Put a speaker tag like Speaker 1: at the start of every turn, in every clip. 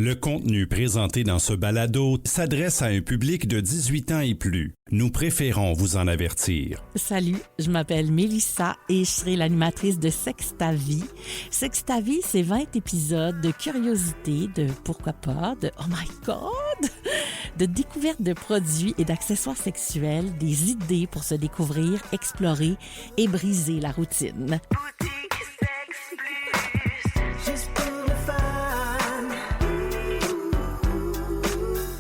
Speaker 1: Le contenu présenté dans ce balado s'adresse à un public de 18 ans et plus. Nous préférons vous en avertir.
Speaker 2: Salut, je m'appelle Mélissa et je serai l'animatrice de Sexe ta vie. Sexe ta vie, c'est 20 épisodes de curiosité, de pourquoi pas, de oh my God, de découverte de produits et d'accessoires sexuels, des idées pour se découvrir, explorer et briser la routine.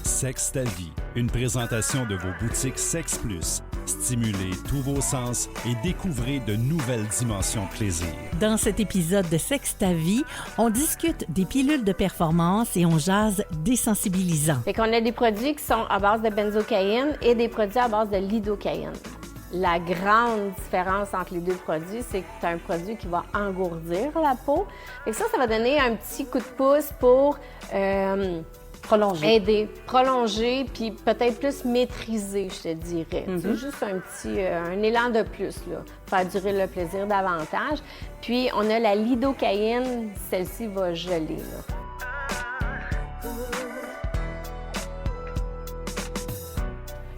Speaker 1: Sexe ta vie, une présentation de vos boutiques Sexe Plus. Stimulez tous vos sens et découvrez de nouvelles dimensions de plaisir.
Speaker 2: Dans cet épisode de Sexe ta vie, on discute des pilules de performance et on jase désensibilisant.
Speaker 3: Fait qu'on a des produits qui sont à base de benzocaïne et des produits à base de lidocaïne. La grande différence entre les deux produits, c'est que tu as un produit qui va engourdir la peau. Et ça va donner un petit coup de pouce pour aider, prolonger, puis peut-être plus maîtriser, je te dirais. C'est juste un élan de plus, là, faire durer le plaisir davantage. Puis, on a la lidocaïne, celle-ci va geler, là.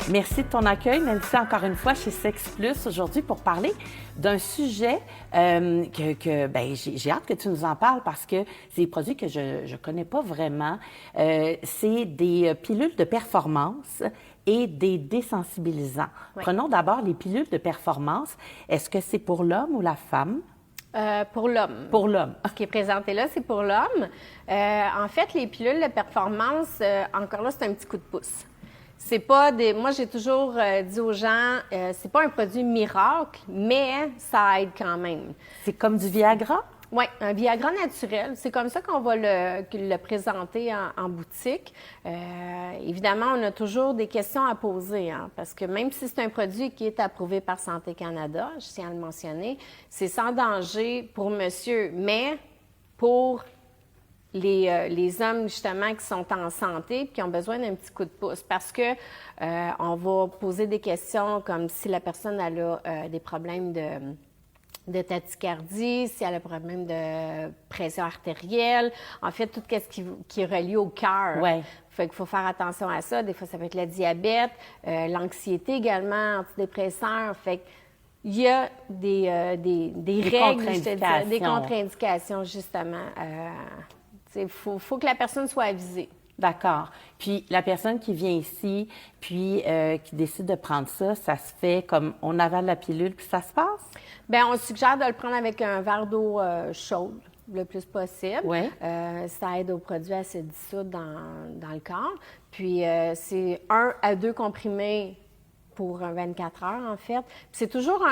Speaker 2: Merci de ton accueil, Mélissa, encore une fois chez Sexe Plus aujourd'hui pour parler d'un sujet j'ai hâte que tu nous en parles parce que c'est des produits que je connais pas vraiment. C'est des pilules de performance et des désensibilisants. Oui. Prenons d'abord les pilules de performance. Est-ce que c'est pour l'homme ou la femme?
Speaker 3: Pour l'homme.
Speaker 2: Pour l'homme.
Speaker 3: Ce qui est présenté là, c'est pour l'homme. En fait, les pilules de performance, encore là, c'est un petit coup de pouce. C'est pas des. Moi, j'ai toujours dit aux gens, c'est pas un produit miracle, mais ça aide quand même.
Speaker 2: C'est comme du Viagra?
Speaker 3: Oui, un Viagra naturel. C'est comme ça qu'on va le présenter en boutique. Évidemment, on a toujours des questions à poser, hein, parce que même si c'est un produit qui est approuvé par Santé Canada, je tiens à le mentionner, c'est sans danger pour monsieur, mais pour les hommes, justement, qui sont en santé et qui ont besoin d'un petit coup de pouce parce que on va poser des questions comme si la personne elle a des problèmes de tachycardie, si elle a des problèmes de pression artérielle, en fait, tout ce qui est relié au cœur.
Speaker 2: Ouais.
Speaker 3: Fait qu'il faut faire attention à ça. Des fois, ça peut être le diabète, l'anxiété également, antidépresseurs. Fait que il y a des règles, je te dis, des contre-indications, justement. Il faut que la personne soit avisée.
Speaker 2: D'accord. Puis la personne qui vient ici, puis qui décide de prendre ça, ça se fait comme on avale la pilule, puis ça se passe?
Speaker 3: Bien, on suggère de le prendre avec un verre d'eau chaude le plus possible.
Speaker 2: Oui.
Speaker 3: Ça aide aux produits à se dissoudre dans le corps. Puis c'est 1 à 2 comprimés pour 24 heures, en fait. Puis c'est toujours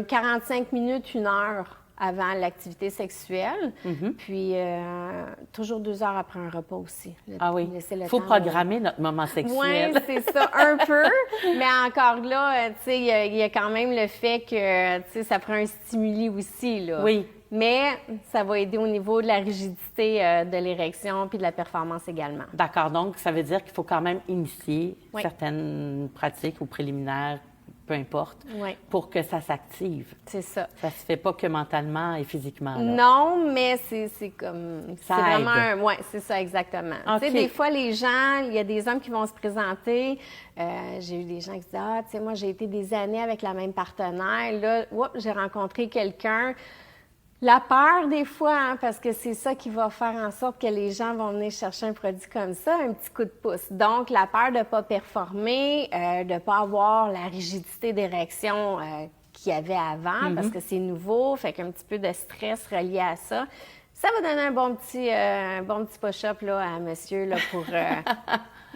Speaker 3: 45 minutes, 1 heure avant l'activité sexuelle, puis toujours 2 heures après un repas aussi.
Speaker 2: Il faut programmer notre moment sexuel.
Speaker 3: Oui, c'est ça, un peu, mais encore là, tu sais, il y a quand même le fait que, tu sais, ça prend un stimuli aussi, là.
Speaker 2: Oui.
Speaker 3: Mais ça va aider au niveau de la rigidité de l'érection puis de la performance également.
Speaker 2: D'accord, donc ça veut dire qu'il faut quand même initier certaines pratiques ou préliminaires, peu importe, pour que ça s'active.
Speaker 3: C'est ça.
Speaker 2: Ça se fait pas que mentalement et physiquement. Là.
Speaker 3: Non, mais c'est comme...
Speaker 2: Ça
Speaker 3: c'est
Speaker 2: aide.
Speaker 3: vraiment Oui, c'est ça, exactement.
Speaker 2: Okay.
Speaker 3: Tu sais, des fois, les gens, il y a des hommes qui vont se présenter. J'ai eu des gens qui disent « Ah, tu sais, moi, j'ai été des années avec la même partenaire. Là, j'ai rencontré quelqu'un. » La peur, des fois, hein, parce que c'est ça qui va faire en sorte que les gens vont venir chercher un produit comme ça, un petit coup de pouce. Donc, la peur de ne pas performer, de ne pas avoir la rigidité d'érection qu'il y avait avant, parce que c'est nouveau, fait qu'un petit peu de stress relié à ça. Ça va donner un bon petit push-up là, à monsieur là, pour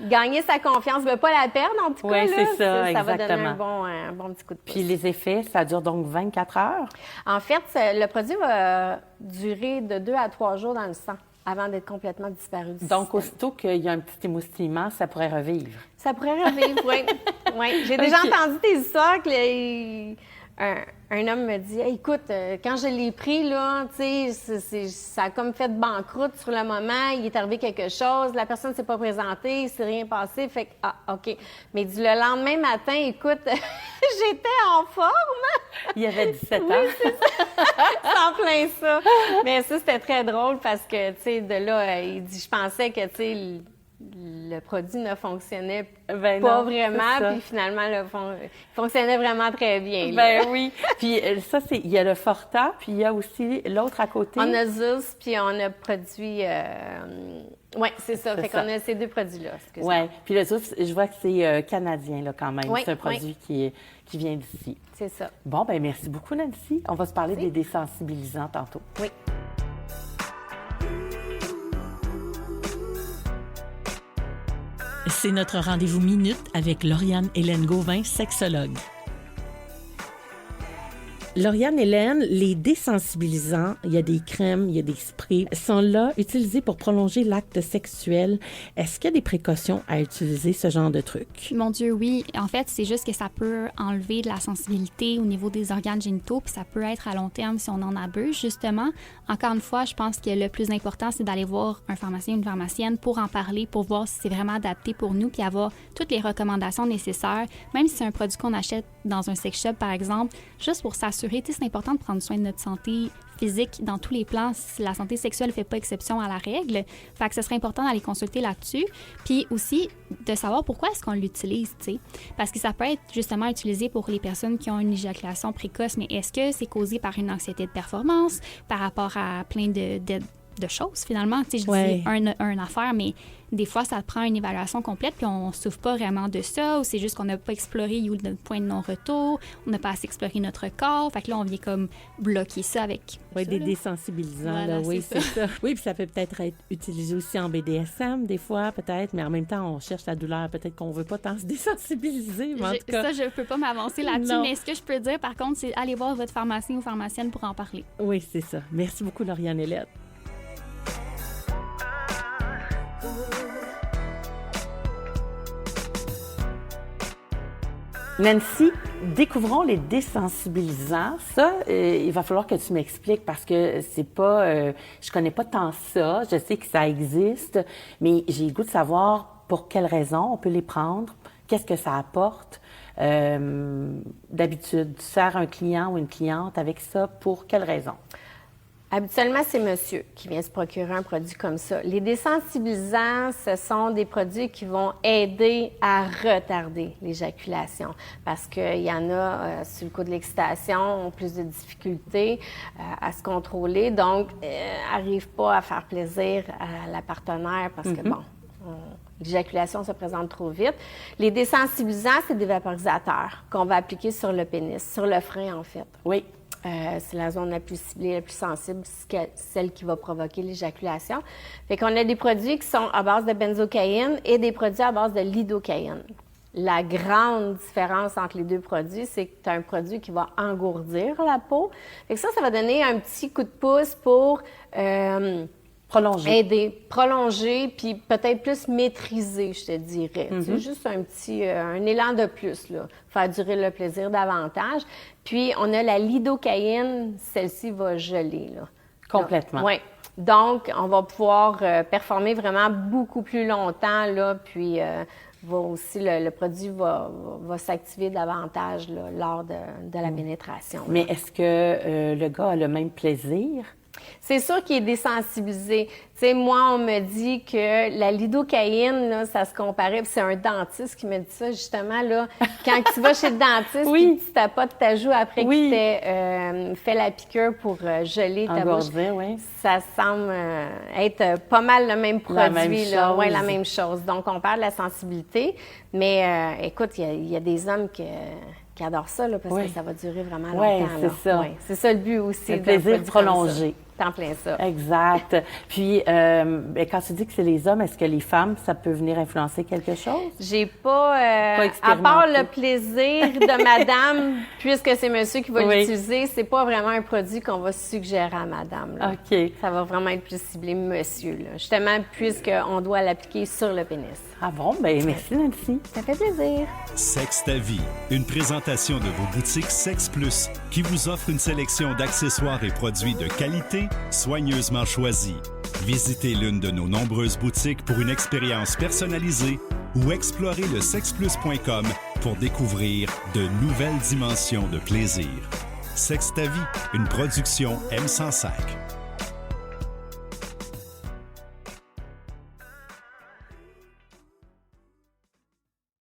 Speaker 3: gagner sa confiance. Mais pas la perdre, en tout cas.
Speaker 2: Oui, c'est ça,
Speaker 3: ça va donner
Speaker 2: exactement.
Speaker 3: un bon petit coup de pouce.
Speaker 2: Puis les effets, ça dure donc 24 heures?
Speaker 3: En fait, le produit va durer de 2 à 3 jours dans le sang avant d'être complètement disparu du
Speaker 2: Donc,
Speaker 3: système.
Speaker 2: aussitôt qu'il y a un petit émoustillement, ça pourrait revivre?
Speaker 3: Ça pourrait revivre, oui. J'ai déjà entendu des histoires que un homme me dit hey, « Écoute, quand je l'ai pris, là, tu sais, ça a comme fait banqueroute sur le moment, il est arrivé quelque chose, la personne ne s'est pas présentée, il ne s'est rien passé, fait que, OK. » Mais il dit « Le lendemain matin, écoute, j'étais en forme. »
Speaker 2: Il avait 17 ans.
Speaker 3: Oui, c'est ça. C'est en plein ça. Mais ça, c'était très drôle parce que, tu sais, de là, il dit « Je pensais que, tu sais, le produit ne fonctionnait pas vraiment, puis finalement, il fonctionnait vraiment très bien.
Speaker 2: Ben oui. Puis ça, il y a le Forta, puis il y a aussi l'autre à côté.
Speaker 3: On a Zeus, puis on a produit... Oui, c'est ça. Fait qu'on a ces deux produits-là.
Speaker 2: Oui. Puis le Zeus, je vois que c'est canadien, là, quand même.
Speaker 3: Oui,
Speaker 2: c'est un produit qui vient d'ici.
Speaker 3: C'est ça.
Speaker 2: Bon, ben merci beaucoup, Nancy. On va se parler des désensibilisants tantôt.
Speaker 3: Oui.
Speaker 2: C'est notre rendez-vous minute avec Lauriane Hélène Gauvin, sexologue. Lauriane Hélène, les désensibilisants, il y a des crèmes, il y a des sprays, sont là utilisés pour prolonger l'acte sexuel. Est-ce qu'il y a des précautions à utiliser ce genre de trucs?
Speaker 4: Mon Dieu, oui. En fait, c'est juste que ça peut enlever de la sensibilité au niveau des organes génitaux, puis ça peut être à long terme si on en abuse, justement. Encore une fois, je pense que le plus important, c'est d'aller voir un pharmacien ou une pharmacienne pour en parler, pour voir si c'est vraiment adapté pour nous, puis avoir toutes les recommandations nécessaires, même si c'est un produit qu'on achète dans un sex shop, par exemple, juste pour s'assurer. C'est important de prendre soin de notre santé physique dans tous les plans. La santé sexuelle ne fait pas exception à la règle. Fait que ce serait important d'aller consulter là-dessus. Puis aussi, de savoir pourquoi est-ce qu'on l'utilise, tu sais. Parce que ça peut être justement utilisé pour les personnes qui ont une éjaculation précoce, mais est-ce que c'est causé par une anxiété de performance, par rapport à plein de choses, finalement? Tu sais, je dis une affaire, mais des fois, ça prend une évaluation complète, puis on ne souffre pas vraiment de ça, ou c'est juste qu'on n'a pas exploré où le point de non-retour, on n'a pas assez exploré notre corps, fait que là, on vient comme bloquer ça avec
Speaker 2: des désensibilisants,
Speaker 4: voilà,
Speaker 2: là, oui, c'est ça. Oui, puis ça peut peut-être être utilisé aussi en BDSM, des fois, peut-être, mais en même temps, on cherche la douleur, peut-être qu'on ne veut pas tant se désensibiliser, mais en tout cas...
Speaker 4: Ça, je ne peux pas m'avancer là-dessus, mais ce que je peux dire, par contre, c'est aller voir votre pharmacien ou pharmacienne pour en parler.
Speaker 2: Oui, c'est ça. Merci beaucoup, Lauriane Hélène. Nancy, découvrons les désensibilisants. Ça, il va falloir que tu m'expliques parce que c'est pas, je connais pas tant ça. Je sais que ça existe, mais j'ai le goût de savoir pour quelles raisons on peut les prendre, qu'est-ce que ça apporte. D'habitude, tu sers un client ou une cliente avec ça pour quelles raisons?
Speaker 3: Habituellement, c'est monsieur qui vient se procurer un produit comme ça. Les désensibilisants, ce sont des produits qui vont aider à retarder l'éjaculation parce qu'il y en a, sur le coup de l'excitation, ont plus de difficultés à se contrôler, donc n'arrivent pas à faire plaisir à la partenaire parce que, l'éjaculation se présente trop vite. Les désensibilisants, c'est des vaporisateurs qu'on va appliquer sur le pénis, sur le frein, en fait.
Speaker 2: Oui.
Speaker 3: C'est la zone la plus ciblée, la plus sensible, celle qui va provoquer l'éjaculation. Fait qu'on a des produits qui sont à base de benzocaïne et des produits à base de lidocaïne. La grande différence entre les deux produits, c'est que tu as un produit qui va engourdir la peau. Fait que ça va donner un petit coup de pouce pour prolonger, puis peut-être plus maîtriser, je te dirais. C'est juste un petit, un élan de plus, là. Faire durer le plaisir davantage. Puis, on a la lidocaïne, celle-ci va geler, là.
Speaker 2: Complètement.
Speaker 3: Oui. Donc, on va pouvoir performer vraiment beaucoup plus longtemps, là, puis le produit va s'activer davantage là, lors de la pénétration.
Speaker 2: Mais est-ce que le gars a le même plaisir?
Speaker 3: C'est sûr qu'il est désensibilisé. Tu sais, moi, on me dit que la lidocaïne, là, ça se comparait, puis c'est un dentiste qui me dit ça, justement, là, quand tu vas chez le dentiste, puis tu tapotes ta joue après qu'il t'ait fait la piqûre pour geler ta bouche, ça semble être pas mal le même produit, là. Oui, la même chose. Donc, on parle de la sensibilité, mais écoute, il y a des hommes qui adorent ça, là, parce que ça va durer vraiment longtemps.
Speaker 2: Oui, c'est ça.
Speaker 3: C'est ça le but aussi.
Speaker 2: Le plaisir prolongé.
Speaker 3: C'est en plein ça.
Speaker 5: Exact. Puis, quand tu dis que c'est les hommes, est-ce que les femmes, ça peut venir influencer quelque chose?
Speaker 3: J'ai pas à part le plaisir de madame, puisque c'est monsieur qui va l'utiliser, c'est pas vraiment un produit qu'on va suggérer à madame. Là.
Speaker 5: OK.
Speaker 3: Ça va vraiment être plus ciblé monsieur, là. Justement, puisqu'on doit l'appliquer sur le pénis.
Speaker 5: Ah bon? Ben merci, Nancy.
Speaker 3: Ça fait plaisir.
Speaker 1: Sexe ta vie, une présentation de vos boutiques Sexe Plus qui vous offre une sélection d'accessoires et produits de qualité soigneusement choisis. Visitez l'une de nos nombreuses boutiques pour une expérience personnalisée ou explorez le sexplus.com pour découvrir de nouvelles dimensions de plaisir. Sexe ta vie, une production M105.